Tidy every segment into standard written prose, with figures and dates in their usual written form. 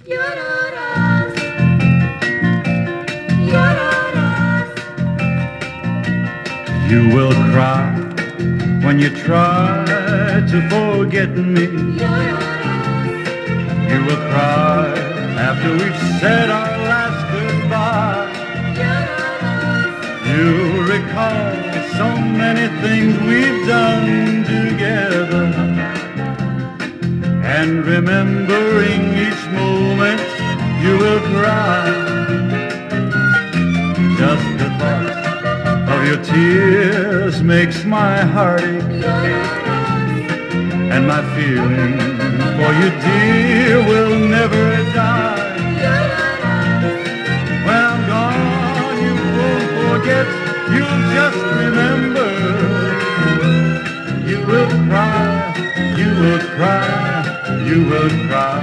Lloraras, lloraras. You will cry when you try to forget me. Lloraras, You will cry after we've said our last goodbye. lloraras. You'll recall so many things we've done together, and remembering each moment you will cry. Just the thought of your tears makes my heart ache, and my feeling for you, dear, will never die. When I'm gone, you won't forget, you'll just remember. You will cry, you will cry, you will cry.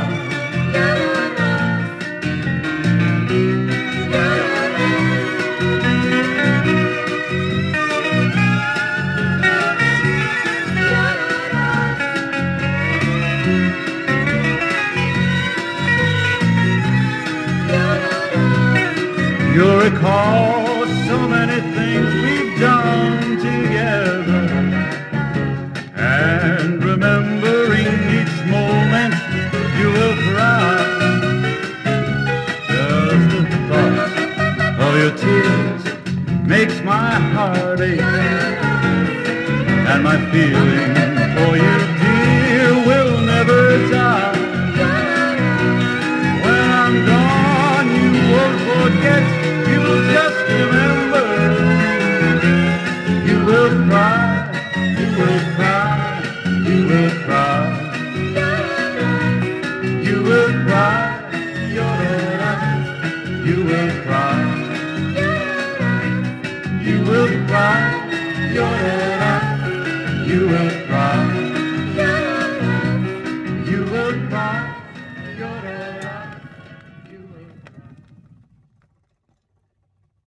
You'll recall so many things we've done together, and remembering each moment you will cry. Just the thought of your tears makes my heart ache, and my feeling for you, dear, will never die. When I'm gone, you won't forget, you'll just remember. You will cry, you will cry, you will cry. You will cry, Lloraras. You will cry. You will cry, Lloraras. You will cry.